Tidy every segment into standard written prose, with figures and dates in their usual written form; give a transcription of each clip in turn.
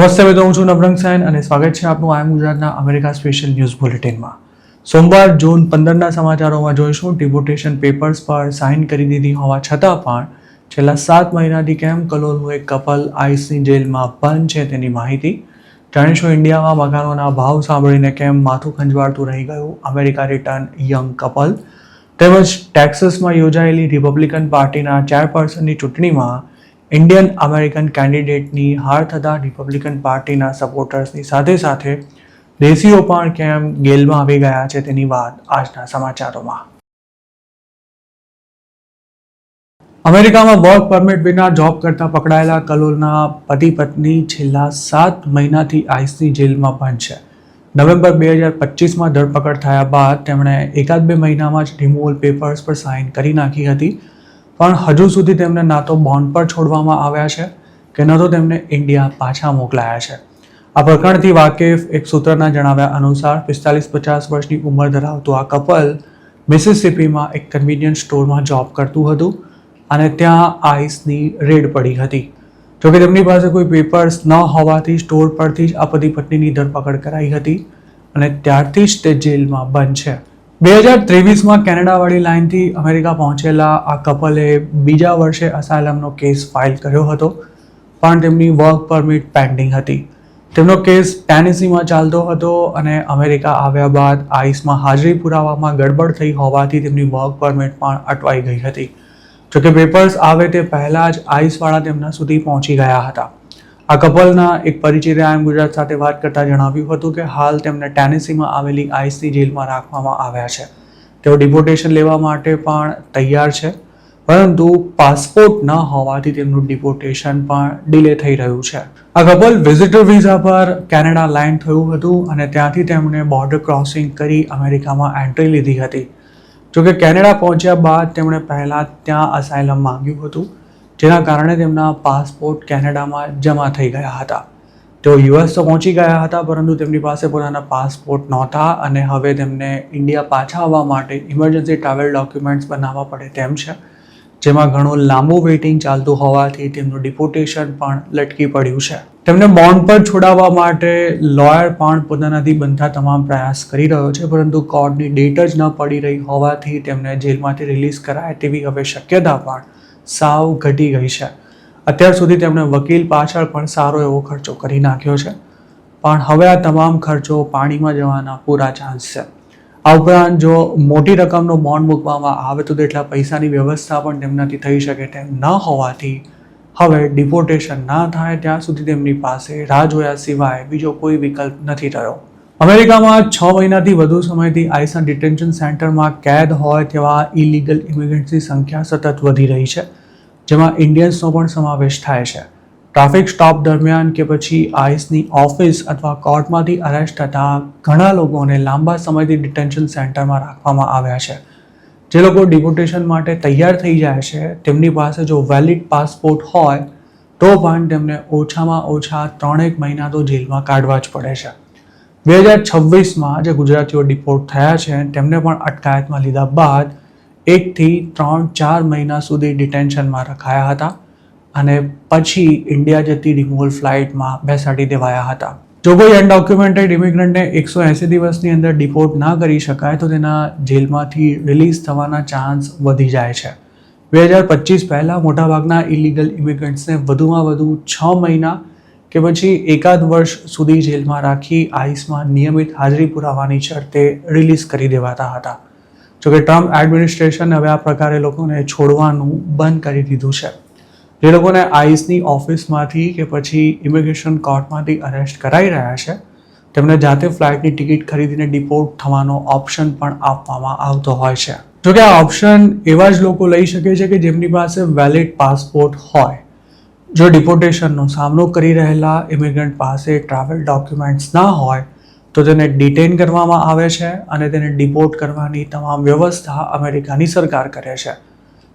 નમસ્તે મિત્રો, હું છું નવરંગ સાયન અને સ્વાગત છે આપનું આઈ એમ ગુજરાતના અમેરિકા સ્પેશિયલ ન્યૂઝ બુલેટિનમાં. સોમવાર જૂન 15ના સમાચારોમાં જોઈશું ડિપોર્ટેશન પેપર્સ પર સાઇન કરી દીધી હોવા છતાં પણ છેલ્લા 7 મહિનાથી કેમ કલોલનું એક કપલ આઈસની જેલમાં બંધ છે તેની માહિતી. જાણીશું ઇન્ડિયામાં મકાનોના ભાવ સાંભળીને કેમ માથું ખંજવાળતું રહી ગયું અમેરિકા રિટર્ન યંગ કપલ, તેમજ ટેક્સાસમાં યોજાયેલી રિપબ્લિકન પાર્ટીના ચેરપર્સનની ચૂંટણીમાં ઇન્ડિયન અમેરિકન કેન્ડિડેટની હાર થતાં રિપબ્લિકન પાર્ટીના સપોર્ટર્સની સાથે સાથે દેશીઓ પણ કેમ ગેલમાં આવી ગયા છે તેની વાત આજના સમાચારોમાં. અમેરિકામાં વર્ક પરમિટ વિના જોબ કરતા પકડાયેલા કલોલના પતિ પત્ની છેલ્લા 7 મહિનાથી આઈસની જેલમાં બંધ છે. નવેમ્બર 2025માં ધરપકડ થયા બાદ તેમણે 1-2 મહિનામાં જ રિમૂવલ પેપર્સ પર સાઇન કરી નાખી હતી, પણ હજુ સુધી તેમને ના તો બોન્ડ પર છોડવામાં આવ્યા છે કે ન તો તેમને ઇન્ડિયા પાછા મોકલાયા છે. આ પ્રકરણથી વાકેફ એક સૂત્રના જણાવ્યા અનુસાર 45-50 વર્ષની ઉંમર ધરાવતું આ કપલ મિસિસિપીમાં એક કન્વીનિયન્સ સ્ટોરમાં જોબ કરતું હતું અને ત્યાં આઈસની રેડ પડી હતી. જોકે તેમની પાસે કોઈ પેપર્સ ન હોવાથી સ્ટોર પરથી જ આ પતિ પત્નીની ધરપકડ કરાઈ હતી અને ત્યારથી જ તે જેલમાં બંધ છે. 2023માં કેનેડાવાળી લાઇનથી અમેરિકા પહોંચેલા આ કપલે બીજા વર્ષે અસાયલમનો કેસ ફાઇલ કર્યો હતો, પણ તેમની વર્ક પરમિટ પેન્ડિંગ હતી. તેમનો કેસ ટેનેસીમાં ચાલતો હતો અને અમેરિકા આવ્યા બાદ આઈસમાં હાજરી પુરાવામાં ગડબડ થઈ હોવાથી તેમની વર્ક પરમિટ પણ અટવાઈ ગઈ હતી. જોકે પેપર્સ આવે તે પહેલાં જ આઈસવાળા તેમના સુધી પહોંચી ગયા હતા. આ કપલના એક પરિચિતે આઈ એમ ગુજરાત સાથે વાત કરતા જણાવ્યું હતું કે હાલ તેમને ટેનેસીમાં આવેલી આઈસની જેલમાં રાખવામાં આવ્યા છે. તેઓ ડિપોર્ટેશન લેવા માટે પણ તૈયાર છે, પરંતુ પાસપોર્ટ ન હોવાથી તેમનું ડિપોર્ટેશન પણ ડિલે થઈ રહ્યું છે. આ કપલ વિઝિટર વિઝા પર કેનેડા લેન્ડ થયું હતું અને ત્યાંથી તેમણે બોર્ડર ક્રોસિંગ કરી અમેરિકામાં એન્ટ્રી લીધી હતી. જોકે કેનેડા પહોંચ્યા બાદ તેમણે પહેલાં ત્યાં અસાયલમ માંગ્યું હતું, જેના કારણે તેમના પાસપોર્ટ કેનેડામાં જમા થઈ ગયા હતા. તેઓ યુએસ તો પહોંચી ગયા હતા, પરંતુ તેમની પાસે પોતાના પાસપોર્ટ નહોતા અને હવે તેમને ઇન્ડિયા પાછા આવવા માટે ઇમરજન્સી ટ્રાવેલ ડોક્યુમેન્ટ્સ બનાવવા પડે તેમ છે, જેમાં ઘણું લાંબુ વેઇટિંગ ચાલતું હોવાથી તેમનું ડિપોર્ટેશન પણ લટકી પડ્યું છે. તેમને બોન્ડ પર છોડાવવા માટે લોયર પણ પોતાનાથી બનતા તમામ પ્રયાસ કરી રહ્યો છે, પરંતુ કોર્ટની ડેટ જ ન પડી રહી હોવાથી તેમને જેલમાંથી રિલીઝ કરાય તેવી હવે શક્યતા પણ સાવ ઘટી ગઈ છે. અત્યાર સુધી તેમણે વકીલ પાછળ પણ સારો એવો ખર્ચો કરી નાખ્યો છે, પણ હવે આ તમામ ખર્ચો પાણીમાં જવાના પૂરા ચાન્સ છે. આ ઉપરાંત જો મોટી રકમનો બોન્ડ મૂકવામાં આવે તો તેટલા પૈસાની વ્યવસ્થા પણ તેમનાથી થઈ શકે તેમ ન હોવાથી હવે ડિપોર્ટેશન ના થાય ત્યાં સુધી તેમની પાસે રાહ જોયા સિવાય બીજો કોઈ વિકલ્પ નથી રહ્યો. અમેરિકામાં 6 મહિનાથી વધુ સમયથી આઈસના ડિટેન્શન સેન્ટરમાં કેદ હોય તેવા ઇલીગલ ઇમિગ્રન્ટ્સની સંખ્યા સતત વધી રહી છે, જેમાં ઇન્ડિયન્સનો પણ સમાવેશ થાય છે. ટ્રાફિક સ્ટોપ દરમિયાન કે પછી આઈસની ઓફિસ અથવા કોર્ટમાંથી અરેસ્ટ થતા ઘણા લોકોને લાંબા સમયથી ડિટેન્શન સેન્ટરમાં રાખવામાં આવ્યા છે. જે લોકો ડિપોર્ટેશન માટે તૈયાર થઈ જાય છે તેમની પાસે જો વેલિડ પાસપોર્ટ હોય તો પણ તેમને ઓછામાં ઓછા 3-1 મહિના તો જેલમાં કાઢવા જ પડે છે. 2026માં જે ગુજરાતીઓ ડિપોર્ટ થયા છે તેમને પણ અટકાયતમાં લીધા બાદ 1 થી 3-4 મહિના સુધી ડિટેન્શનમાં રખાયા હતા અને પછી ઇન્ડિયા જતી રિમૂવલ ફ્લાઇટમાં બેસાડી દેવાયા હતા. જો કોઈ અનડોક્યુમેન્ટેડ ઇમિગ્રન્ટને 180 દિવસની અંદર ડિપોર્ટ ના કરી શકાય તો તેના જેલમાંથી રિલીઝ થવાના ચાન્સ વધી જાય છે. 2025 પહેલાં મોટાભાગના ઇલીગલ ઇમિગ્રન્ટ્સને વધુમાં વધુ 6 મહિના કે પછી 1 વર્ષ સુધી જેલમાં રાખી આઈસમાં નિયમિત હાજરી પુરાવાની શરતે રિલીઝ કરી દેવાતા હતા. જોકે ટ્રમ્પ એડમિનિસ્ટ્રેશન હવે આ પ્રકારે લોકોને છોડવાનું બંધ કરી દીધું છે. જે લોકોને આઈસની ઓફિસમાંથી કે પછી ઇમિગ્રેશન કોર્ટમાંથી અરેસ્ટ કરાઈ રહ્યા છે તેમને જાતે ફ્લાઇટની ટિકિટ ખરીદીને ડિપોર્ટ થવાનો ઓપ્શન પણ આપવામાં આવતો હોય છે. જોકે આ ઓપ્શન એવા જ લોકો લઈ શકે છે કે જેમની પાસે વેલિડ પાસપોર્ટ હોય. જો ડિપોર્ટેશનનો સામનો કરી રહેલા ઇમિગ્રન્ટ પાસે ટ્રાવેલ ડોક્યુમેન્ટ્સ ના હોય તો તેને ડિટેન કરવામાં આવે છે અને તેને ડિપોર્ટ કરવાની તમામ વ્યવસ્થા અમેરિકાની સરકાર કરે છે.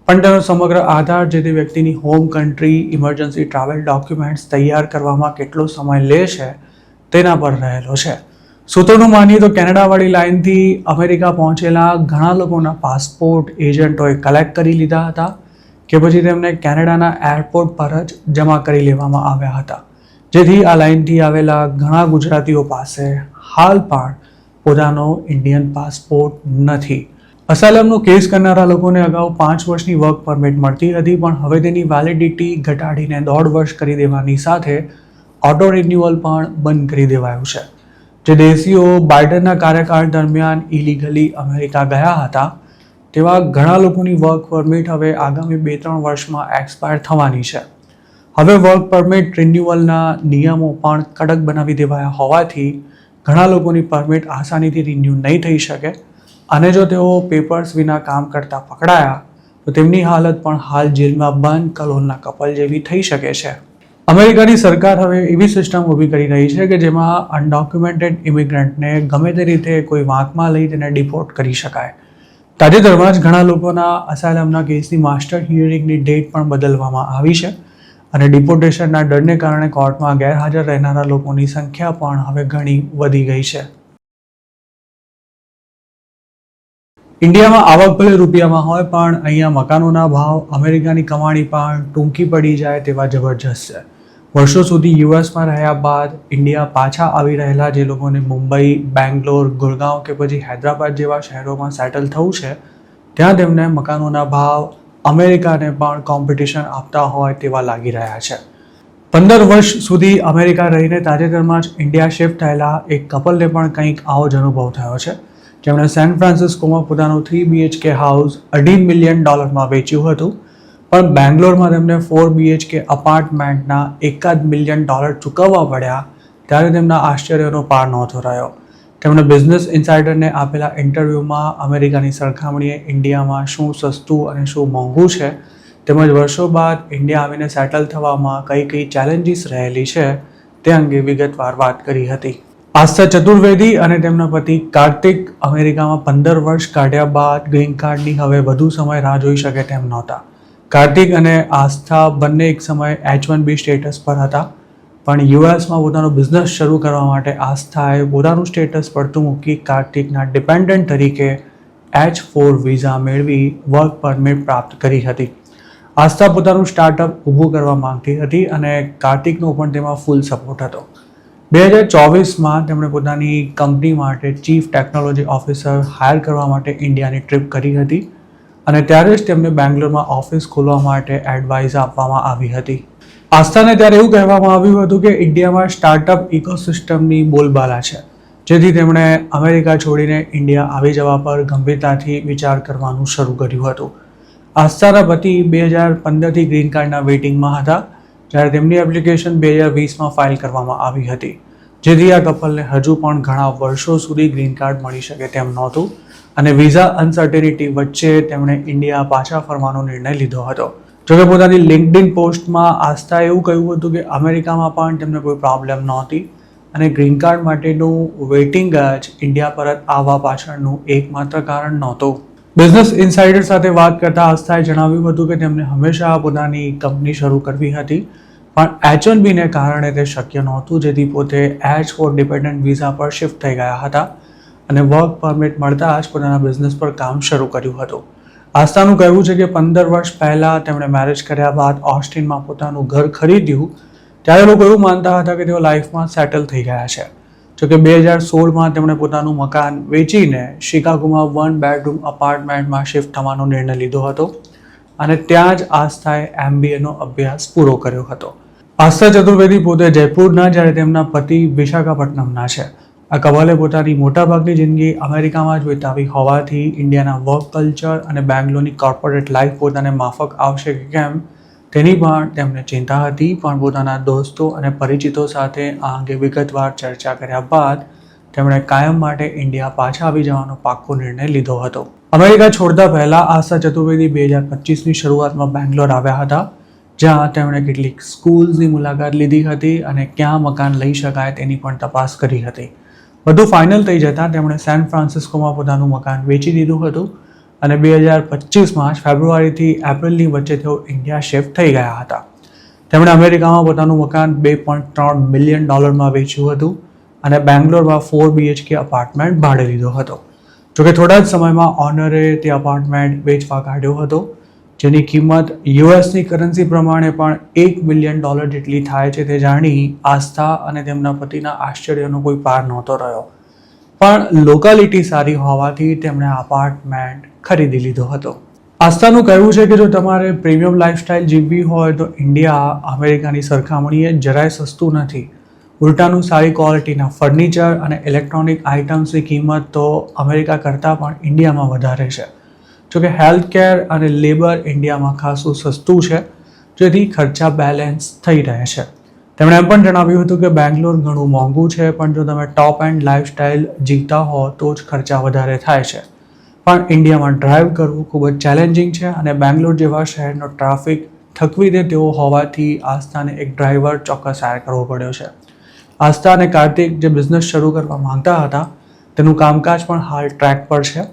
પણ તેનો સમગ્ર આધાર જે તે વ્યક્તિની home country emergency travel documents તૈયાર કરવામાં કેટલો સમય લે છે તેના પર રહેલો છે. સૂત્રોનું માનીએ તો કેનેડાવાળી લાઇનથી અમેરિકા પહોંચેલા ઘણા લોકોના પાસપોર્ટ એજન્ટોએ કલેક્ટ કરી લીધા હતા કે પછી તેમને કેનેડાના એરપોર્ટ પર જ જમા કરી લેવામાં આવ્યા હતા, જેથી આ લાઇનથી આવેલા ઘણા ગુજરાતીઓ પાસે હાલ પણ પોતાનો ઇન્ડિયન પાસપોર્ટ નથી. અસાલમનો કેસ કરનારા લોકોને અગાઉ 5 વર્ષની વર્ક પરમિટ મળતી હતી, પણ હવે તેની વેલિડિટી ઘટાડીને 1.5 વર્ષ કરી દેવાની સાથે ઓટો રિન્યુઅલ પણ બંધ કરી દેવાયું છે. જે દેશીઓ બાઇડનના કાર્યકાળ દરમિયાન ઇલીગલી અમેરિકા ગયા હતા તેવા ઘણા લોકોની વર્ક પરમિટ હવે આગામી 2-3 વર્ષમાં એક્સપાયર થવાની છે. હવે વર્ક પરમિટ રિન્યુઅલના નિયમો પણ કડક બનાવી દેવાયા હોવાથી ઘણા લોકોની પરમિટ આસાનીથી રિન્યૂ નહીં થઈ શકે અને જો તેઓ પેપર્સ વિના કામ કરતા પકડાયા તો તેમની હાલત પણ હાલ જેલમાં બંધ કલોલના કપલ જેવી થઈ શકે છે. અમેરિકાની સરકાર હવે એવી સિસ્ટમ ઊભી કરી રહી છે કે જેમાં અનડોક્યુમેન્ટેડ ઇમિગ્રન્ટને ગમે તે રીતે કોઈ વાંકમાં લઈ તેને ડિપોર્ટ કરી શકાય. તાજેતરમાં જ ઘણા લોકોના અસાયલમના કેસની માસ્ટર હિયરિંગની ડેટ પણ બદલવામાં આવી છે અને ડિપોર્ટેશનના ડરને કારણે કોર્ટમાં ગેરહાજર રહેનારા લોકોની સંખ્યા પણ હવે ઘણી વધી ગઈ છે. ઇન્ડિયામાં આવક ભલે રૂપિયામાં હોય પણ અહીંયા મકાનોના ભાવ અમેરિકાની કમાણી પણ ટૂંકી પડી જાય તેવા જબરજસ્ત છે. વર્ષો સુધી યુએસમાં રહ્યા બાદ ઇન્ડિયા પાછા આવી રહેલા જે લોકોને મુંબઈ, બેંગ્લોર, ગુરગાંવ કે પછી હૈદરાબાદ જેવા શહેરોમાં સેટલ થવું છે ત્યાં તેમને મકાનોના ભાવ અમેરિકાને પણ કોમ્પિટિશન આપતા હોય તેવા લાગી રહ્યા છે. 15 વર્ષ સુધી અમેરિકા રહીને તાજેતરમાં જ ઇન્ડિયા શિફ્ટ થયેલા એક કપલને પણ કંઈક આવો જ અનુભવ થયો છે, જેમણે સેન ફ્રાન્સિસ્કોમાં પોતાનું 3 BHK હાઉસ $2.5 મિલિયન વેચ્યું હતું, પણ બેંગ્લોરમાં તેમને 4 BHK અપાર્ટમેન્ટના $1 મિલિયન ચૂકવવા પડ્યા ત્યારે તેમના આશ્ચર્યનો પાર નહોતો રહ્યો. તેમણે બિઝનેસ ઇનસાઇડરને આપેલા ઇન્ટરવ્યૂમાં અમેરિકાની સરખામણીએ ઇન્ડિયામાં શું સસ્તું અને શું મોંઘું છે તેમજ વર્ષો બાદ ઇન્ડિયા આવીને સેટલ થવામાં કઈ ચેલેન્જીસ રહેલી છે તે અંગે વિગતવાર વાત કરી હતી. આસ્થા ચતુર્વેદી અને તેમના પતિ કાર્તિક અમેરિકામાં 15 વર્ષ કાઢ્યા બાદ ગ્રીન કાર્ડની હવે વધુ સમય રાહ જોઈ શકે તેમ નહોતા. કાર્તિક અને આસ્થા બંને એક સમયે H1B સ્ટેટસ પર હતા, પણ યુએસમાં પોતાનો બિઝનેસ શરૂ કરવા માટે આસ્થાએ પોતાનું સ્ટેટસ પડતું મૂકી કાર્તિકના ડિપેન્ડન્ટ તરીકે H4 વિઝા મેળવી વર્ક પરમિટ પ્રાપ્ત કરી હતી. આસ્થા પોતાનું સ્ટાર્ટઅપ ઊભું કરવા માંગતી હતી અને કાર્તિકનો પણ તેમાં ફૂલ સપોર્ટ હતો. 2024માં તેમણે પોતાની કંપની માટે ચીફ ટેકનોલોજી ઓફિસર હાયર કરવા માટે ઇન્ડિયાની ટ્રીપ કરી હતી અને ત્યારે જ તેમને બેંગ્લોરમાં ઓફિસ ખોલવા માટે એડવાઇસ આપવામાં આવી હતી. આસ્થાને ત્યારે એવું કહેવામાં આવ્યું હતું કે ઇન્ડિયામાં સ્ટાર્ટઅપ ઇકોસિસ્ટમની બોલબાલા છે, જેથી તેમણે અમેરિકા છોડીને ઇન્ડિયા આવી જવા પર ગંભીરતાથી વિચાર કરવાનું શરૂ કર્યું હતું. આસ્થાના પતિ 2015થી ગ્રીન કાર્ડના વેઇટિંગમાં હતા, જ્યારે તેમની એપ્લિકેશન 2020માં ફાઇલ કરવામાં આવી હતી, જેથી આ કપલને હજુ પણ ઘણા વર્ષો સુધી ગ્રીન કાર્ડ મળી શકે તેમ નહોતું અને વિઝા અનસર્ટેનિટી વચ્ચે તેમણે ઇન્ડિયા પાછા ફરવાનો નિર્ણય લીધો હતો. જોકે પોતાની લિંક્ડઇન પોસ્ટમાં આસ્થાએ એવું કહ્યું હતું કે અમેરિકામાં પણ તેમને કોઈ પ્રોબ્લેમ નહોતી અને ગ્રીન કાર્ડ માટેનું વેઇટિંગ જ ઇન્ડિયા પરત આવવા પાછળનું એકમાત્ર કારણ નહોતું. બિઝનેસ ઇનસાઇડર સાથે વાત કરતા આસ્થાએ જણાવ્યું હતું કે તેમને હંમેશા પોતાની કંપની શરૂ કરવી હતી, પણ H1Bને કારણે તે શક્ય નહોતું, જેથી પોતે H4 ડિપેન્ડન્ટ વિઝા પર શિફ્ટ થઈ ગયા હતા અને વર્ક પરમિટ મળતા જ પોતાના બિઝનેસ પર કામ શરૂ કર્યું હતું. આસ્થાનું કહેવું છે કે 15 વર્ષ પહેલાં તેમણે મેરેજ કર્યા બાદ ઓસ્ટિનમાં પોતાનું ઘર ખરીદ્યું ત્યારે લોકો એવું માનતા હતા કે તેઓ લાઈફમાં સેટલ થઈ ગયા છે. જોકે 2016માં તેમણે પોતાનું મકાન વેચીને શિકાગોમાં 1 બેડરૂમ અપાર્ટમેન્ટમાં શિફ્ટ થવાનો નિર્ણય લીધો હતો અને ત્યાં જ આસ્થાએ MBAનો અભ્યાસ પૂરો કર્યો હતો. આસ્થા ચતુર્વેદી પોતે જયપુરના, જ્યારે તેમના પતિ વિશાખાપટ્ટનમના છે. આ કપલે પોતાની મોટાભાગની જિંદગી અમેરિકામાં જ વિતાવી હોવાથી ઇન્ડિયાના વર્ક કલ્ચર અને બેંગ્લોરની કોર્પોરેટ લાઈફ પોતાને માફક આવશે કે કેમ તેની પણ તેમને ચિંતા હતી, પણ પોતાના દોસ્તો અને પરિચિતો સાથે આ અંગે વિગતવાર ચર્ચા કર્યા બાદ તેમણે કાયમ માટે ઇન્ડિયા પાછા આવી જવાનો પાક્કો નિર્ણય લીધો હતો. અમેરિકા છોડતા પહેલા આસ્થા ચતુર્વેદી 2025ની શરૂઆતમાં બેંગ્લોર આવ્યા હતા, જ્યાં તેમણે કેટલીક સ્કૂલ્સની મુલાકાત લીધી હતી અને ક્યાં મકાન લઈ શકાય તેની પણ તપાસ કરી હતી. બધું ફાઇનલ થઈ જતાં તેમણે સેન ફ્રાન્સિસ્કોમાં પોતાનું મકાન વેચી દીધું હતું અને 2025માં ફેબ્રુઆરીથી એપ્રિલની વચ્ચે તેઓ ઇન્ડિયા શિફ્ટ થઈ ગયા હતા. તેમણે અમેરિકામાં પોતાનું મકાન $2.3 મિલિયન વેચ્યું હતું અને બેંગ્લોરમાં 4 BHK અપાર્ટમેન્ટ ભાડે લીધો હતો. જોકે થોડા જ સમયમાં ઓનરે તે અપાર્ટમેન્ટ વેચવા કાઢ્યો હતો, જેની કિંમત યુએસની કરન્સી પ્રમાણે પણ $1 બિલિયન જેટલી થાય છે તે જાણી આસ્થા અને તેમના પતિના આશ્ચર્યનો કોઈ પાર નહોતો રહ્યો. પણ લોકાલિટી સારી હોવાથી તેમણે અપાર્ટમેન્ટ ખરીદી લીધો હતો. આસ્થાનું કહેવું છે કે જો તમારે પ્રીમિયમ લાઇફસ્ટાઇલ જીવવી હોય તો ઇન્ડિયા અમેરિકાની સરખામણીએ જરાય સસ્તું નથી. ઉલટાનું સારી ક્વોલિટીના ફર્નિચર અને ઇલેક્ટ્રોનિક આઇટમ્સની કિંમત તો અમેરિકા કરતાં પણ ઇન્ડિયામાં વધારે છે. જોકે હેલ્થ કેર અને લેબર ઇન્ડિયામાં ખાસું સસ્તું છે, જેથી ખર્ચા બેલેન્સ થઈ રહે છે. તેમણે એમ પણ જણાવ્યું હતું કે બેંગ્લોર ઘણું મોંઘું છે, પણ જો તમે ટોપ એન્ડ લાઇફસ્ટાઇલ જીવતા હો તો જ ખર્ચા વધારે થાય છે. પણ ઇન્ડિયામાં ડ્રાઈવ કરવું ખૂબ જ ચેલેન્જિંગ છે અને બેંગ્લોર જેવા શહેરનો ટ્રાફિક થકવી દે તેવો હોવાથી આસ્થાને એક ડ્રાઈવર ચોક્કસ હાયર કરવો પડ્યો છે. આસ્થા અને કાર્તિક જે બિઝનેસ શરૂ કરવા માંગતા હતા તેનું કામકાજ પણ હાલ ટ્રેક પર છે,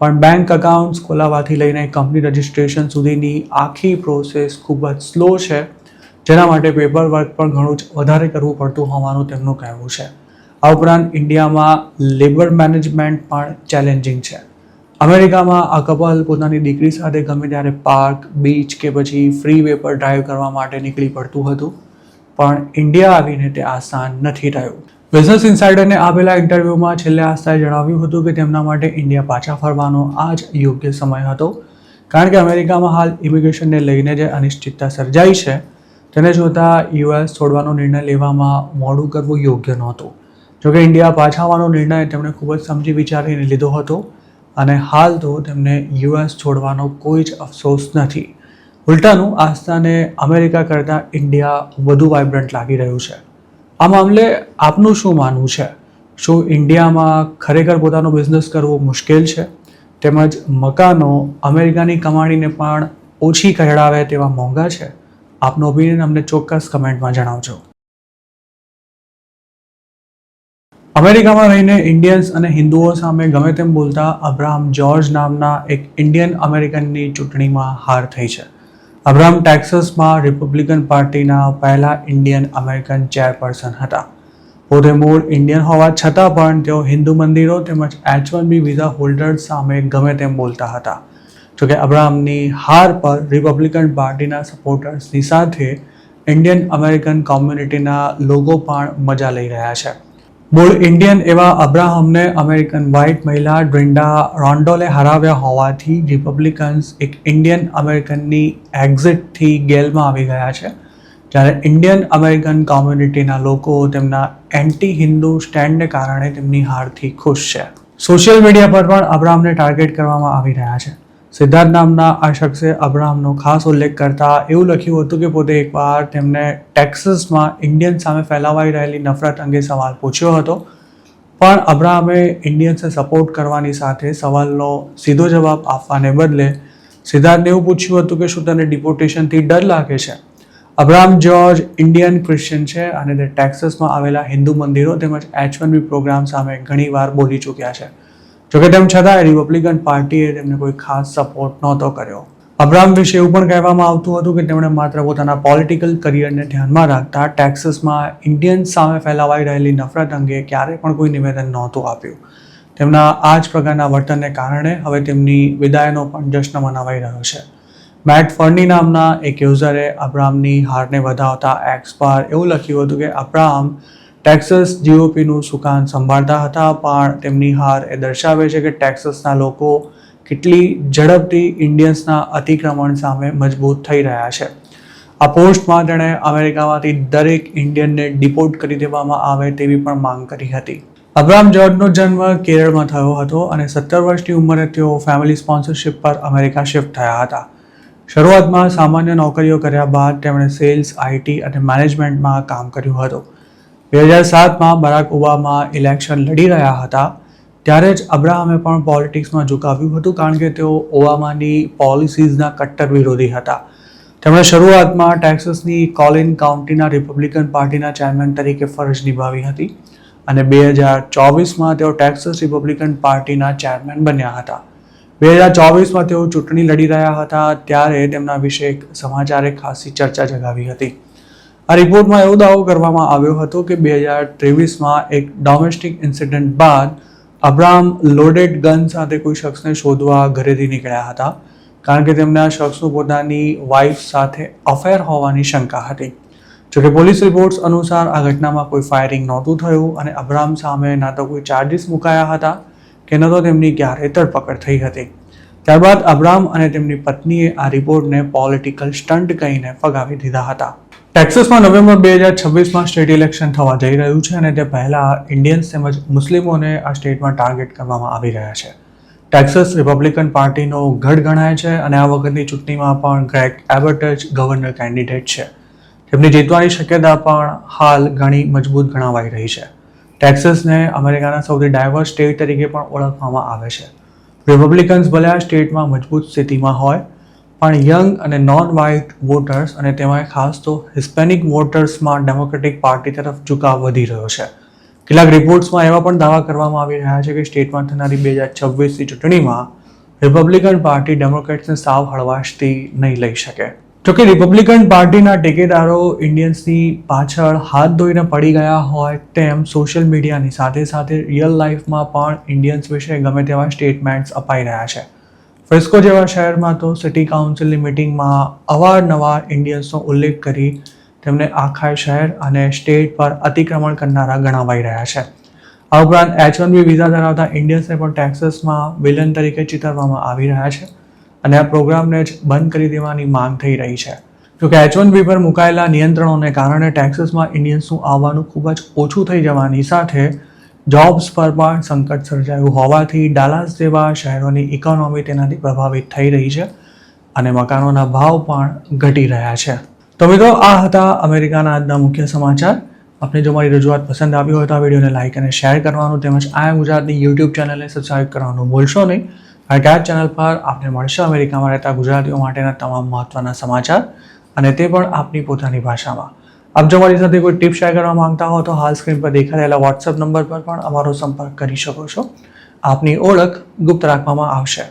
પણ બેંક અકાઉન્ટ્સ ખોલાવવાથી લઈને કંપની રજિસ્ટ્રેશન સુધીની આખી પ્રોસેસ ખૂબ જ સ્લો છે, જેના માટે પેપર વર્ક પણ ઘણું જ વધારે કરવું પડતું હોવાનું તેમનું કહેવું છે. આ ઉપરાંત ઇન્ડિયામાં લેબર મેનેજમેન્ટ પણ ચેલેન્જિંગ છે. અમેરિકામાં આ કપલ પોતાની દીકરી સાથે ગમે ત્યારે પાર્ક, બીચ કે પછી ફ્રી વે પર ડ્રાઈવ કરવા માટે નીકળી પડતું હતું, પણ ઇન્ડિયા આવીને તે આસાન નથી રહ્યું. બિઝનેસ ઇનસાઇડરને આપેલા ઇન્ટરવ્યૂમાં છેલ્લે આસ્થાએ જણાવ્યું હતું કે તેમના માટે ઇન્ડિયા પાછા ફરવાનો આ જ યોગ્ય સમય હતો, કારણ કે અમેરિકામાં હાલ ઇમિગ્રેશનને લઈને જે અનિશ્ચિતતા સર્જાઈ છે તેને જોતાં યુએસ છોડવાનો નિર્ણય લેવામાં મોડું કરવું યોગ્ય નહોતું. જોકે ઇન્ડિયા પાછા આવવાનો નિર્ણય તેમણે ખૂબ જ સમજી વિચારીને લીધો હતો અને હાલ તો તેમને યુએસ છોડવાનો કોઈ જ અફસોસ નથી. ઉલટાનું આસ્થાને અમેરિકા કરતાં ઇન્ડિયા વધુ વાઇબ્રન્ટ લાગી રહ્યું છે. આ મામલે આપનું શું માનવું છે? શું ઇન્ડિયામાં ખરેખર પોતાનો બિઝનેસ કરવો મુશ્કેલ છે, તેમજ મકાનો અમેરિકાની કમાણીને પણ ઓછી કહેડાવે તેવા મોંઘા છે? આપનો ઓપિનિયન અમને ચોક્કસ કમેન્ટમાં જણાવજો. અમેરિકામાં રહીને ઇન્ડિયન્સ અને હિન્દુઓ સામે ગમે તેમ બોલતા અબ્રાહમ જ્યોર્જ નામના એક ઇન્ડિયન અમેરિકનની ચૂંટણીમાં હાર થઈ છે. અબ્રાહમ ટેક્સાસમાં રિપબ્લિકન પાર્ટીના પહેલા ઇન્ડિયન અમેરિકન ચેરપર્સન હતા. પોતે મૂળ ઇન્ડિયન હોવા છતાં પણ તેઓ હિન્દુ મંદિરો તેમજ H-1B વિઝા હોલ્ડર્સ સામે ગમે તેમ બોલતા હતા. જોકે અબ્રાહમની હાર પર રિપબ્લિકન પાર્ટીના સપોર્ટર્સની સાથે ઇન્ડિયન અમેરિકન કોમ્યુનિટીના લોકો પણ મજા લઈ રહ્યા છે. મૂળ ઇન્ડિયન એવા અબ્રાહમને અમેરિકન વ્હાઇટ મહિલા ડ્રિન્ડા રોન્ડોલે હરાવ્યા હોવાથી રિપબ્લિકન્સ એક ઇન્ડિયન અમેરિકનની એક્ઝિટથી ગેલમાં આવી ગયા છે, જ્યારે ઇન્ડિયન અમેરિકન કોમ્યુનિટીના લોકો તેમના એન્ટી હિન્દુ સ્ટેન્ડને કારણે તેમની હારથી ખુશ છે. સોશિયલ મીડિયા પર પણ અબ્રાહમને ટાર્ગેટ કરવામાં આવી રહ્યા છે. સિદ્ધાર્થ નામના આ શખ્સે અબ્રાહમનો ખાસ ઉલ્લેખ કરતા એવું લખ્યું હતું કે પોતે એકવાર તેમને ટેક્સાસમાં ઇન્ડિયન સામે ફેલાવાઈ રહેલી નફરત અંગે સવાલ પૂછ્યો હતો, પણ અબ્રાહમે ઇન્ડિયન્સને સપોર્ટ કરવાની સાથે સવાલનો સીધો જવાબ આપવાને બદલે સિદ્ધાર્થને એવું પૂછ્યું હતું કે શું તને ડિપોર્ટેશનથી ડર લાગે છે? અબ્રાહમ જ્યોર્જ ઇન્ડિયન ક્રિશ્ચિયન છે અને તે ટેક્સાસમાં આવેલા હિન્દુ મંદિરો તેમજ H-1B પ્રોગ્રામ સામે ઘણીવાર બોલી ચૂક્યા છે. જોકે તેમ છતાં રિપબ્લિકન પાર્ટીએ તેમને કોઈ ખાસ સપોર્ટ નહોતો કર્યો. અબ્રાહમ વિશે એવું પણ કહેવામાં આવતું હતું કે તેમણે માત્ર પોતાના પોલિટિકલ કરિયરને ધ્યાનમાં રાખતા ટેક્સાસમાં ઇન્ડિયન્સ સામે ફેલાવાઈ રહેલી નફરત અંગે ક્યારેય પણ કોઈ નિવેદન નહોતું આપ્યું. તેમના આ જ પ્રકારના વર્તનને કારણે હવે તેમની વિદાયનો પણ જશ્ન મનાવાઈ રહ્યો છે. મેટ ફર્ની નામના એક યુઝરે અબ્રાહમની હારને વધાવતા એક્સ પર એવું લખ્યું હતું કે અબ્રાહમ ટેક્સાસ GOPનું સુકાન સંભાળતા હતા, પણ તેમની હાર એ દર્શાવે છે કે ટેક્સાસના લોકો કેટલી ઝડપથી ઇન્ડિયન્સના અતિક્રમણ સામે મજબૂત થઈ રહ્યા છે. આ પોસ્ટમાં તેણે અમેરિકામાંથી દરેક ઇન્ડિયનને ડિપોર્ટ કરી દેવામાં આવે તેવી પણ માંગ કરી હતી. અબ્રાહમ જ્યોર્જનો જન્મ કેરળમાં થયો હતો અને 17 વર્ષની ઉંમરે તેઓ ફેમિલી સ્પોન્સરશિપ પર અમેરિકા શિફ્ટ થયા હતા. શરૂઆતમાં સામાન્ય નોકરીઓ કર્યા બાદ તેમણે સેલ્સ, IT અને મેનેજમેન્ટમાં કામ કર્યું હતું. 2007માં બરાક ઓબામા ઇલેક્શન લડી રહ્યા હતા ત્યારે જ અબ્રાહમે પણ પોલિટિક્સમાં ઝુકાવ્યું હતું, કારણ કે તેઓ ઓબામાની પોલિસીઝના કટ્ટર વિરોધી હતા. તેમણે શરૂઆતમાં ટેક્સાસની કોલિન કાઉન્ટીના રિપબ્લિકન પાર્ટીના ચેરમેન તરીકે ફરજ નિભાવી હતી અને 2024માં તેઓ ટેક્સાસ રિપબ્લિકન પાર્ટીના ચેરમેન બન્યા હતા. 2024માં તેઓ ચૂંટણી લડી રહ્યા હતા ત્યારે તેમના વિશે એક સમાચારે ખાસી ચર્ચા જગાવી હતી. આ રિપોર્ટમાં એવો દાવો કરવામાં આવ્યો હતો કે 2023માં એક ડોમેસ્ટિક ઇન્સિડન્ટ બાદ અબ્રાહમ લોડેડ ગન સાથે કોઈ શખ્સને શોધવા ઘરેથી નીકળ્યા હતા. કારણ કે તેમના શખ્સનું પોતાની વાઇફ સાથે અફેર હોવાની શંકા હતી. જોકે પોલીસ રિપોર્ટ્સ અનુસાર આ ઘટનામાં કોઈ ફાયરિંગ નહોતું થયું અને અબ્રામ સામે ના તો કોઈ ચાર્જીસ મુકાયા હતા કે ન તો તેમની ક્યારેય ધરપકડ થઈ હતી. ત્યારબાદ અબ્રામ અને તેમની પત્નીએ આ રિપોર્ટને પોલિટિકલ સ્ટન્ટ કહીને ફગાવી દીધા હતા. ટેક્સાસમાં નવેમ્બર 2026માં સ્ટેટ ઇલેક્શન થવા જઈ રહ્યું છે અને તે પહેલા ઇન્ડિયન્સ તેમજ મુસ્લિમોને આ સ્ટેટમાં ટાર્ગેટ કરવામાં આવી રહ્યા છે. ટેક્સાસ રિપબ્લિકન પાર્ટીનો ગઢ ગણાય છે અને આ વખતની ચૂંટણીમાં પણ ગ્રેગ એબટ જ ગવર્નર કેન્ડિડેટ છે. તેમની જીતવાની શક્યતા પણ હાલ ઘણી મજબૂત ગણાવાઈ રહી છે. ટેક્સાસને અમેરિકાના સૌથી ડાયવર્સ સ્ટેટ તરીકે પણ ઓળખવામાં આવે છે. રિપબ્લિકન્સ ભલે આ સ્ટેટમાં મજબૂત સ્થિતિમાં હોય પણ યંગ અને નોન વ્હાઇટ વોટર્સ અને તેમાં ખાસ તો હિસ્પેનિક વોટર્સમાં ડેમોક્રેટિક પાર્ટી તરફ ઝુકાવ વધી રહ્યો છે. કેટલાક રિપોર્ટ્સમાં એવા પણ દાવા કરવામાં આવી રહ્યા છે કે સ્ટેટમાં થનારી 2026ની ચૂંટણીમાં રિપબ્લિકન પાર્ટી ડેમોક્રેટ્સને સાવ હળવાશથી નહીં લઈ શકે. જોકે રિપબ્લિકન પાર્ટીના ટેકેદારો ઇન્ડિયન્સની પાછળ હાથ ધોઈને પડી ગયા હોય તેમ સોશિયલ મીડિયાની સાથે સાથે રિયલ લાઈફમાં પણ ઇન્ડિયન્સ વિશે ગમે તેવા સ્ટેટમેન્ટ્સ અપાઈ રહ્યા છે. ફ્રિસ્કો જેવા શહેરમાં તો સિટી કાઉન્સિલની મિટિંગમાં અવારનવાર ઇન્ડિયન્સનો ઉલ્લેખ કરી તેમને આખા શહેર અને સ્ટેટ પર અતિક્રમણ કરનારા ગણાવાઈ રહ્યા છે. આ ઉપરાંત H1B વિઝા ધરાવતા ઇન્ડિયન્સને પણ ટેક્સાસમાં વિલન તરીકે ચિતરવામાં આવી રહ્યા છે અને આ પ્રોગ્રામને જ બંધ કરી દેવાની માંગ થઈ રહી છે. જોકે H1B પર મુકાયેલા નિયંત્રણોને કારણે ટેક્સાસમાં ઇન્ડિયન્સનું આવવાનું ખૂબ જ ઓછું થઈ જવાની સાથે જોબ્સ પર પણ સંકટ સર્જાયું હોવાથી ડાલાસ જેવા શહેરોની ઇકોનોમી તેનાથી પ્રભાવિત થઈ રહી છે અને મકાનોના ભાવ પણ ઘટી રહ્યા છે. તો મિત્રો, આ હતા અમેરિકાના આજના મુખ્ય સમાચાર. આપને જો મારી રજૂઆત પસંદ આવી હોય તો આ વિડીયોને લાઇક અને શેર કરવાનું તેમજ આ ગુજરાતની યુટ્યુબ ચેનલને સબસ્ક્રાઇબ કરવાનું ભૂલશો નહીં. કારણ કે આ ચેનલ પર આપને મળશે અમેરિકામાં રહેતા ગુજરાતીઓ માટેના તમામ મહત્વના સમાચાર અને તે પણ આપની પોતાની ભાષામાં. આપ જો મારી સાથે કોઈ ટિપ શેર કરવા માંગતા હો તો હાલ સ્ક્રીન પર દેખાઈ રહેલા વોટ્સએપ નંબર પર પણ અમારો સંપર્ક કરી શકો છો. આપની ઓળખ ગુપ્ત રાખવામાં આવશે.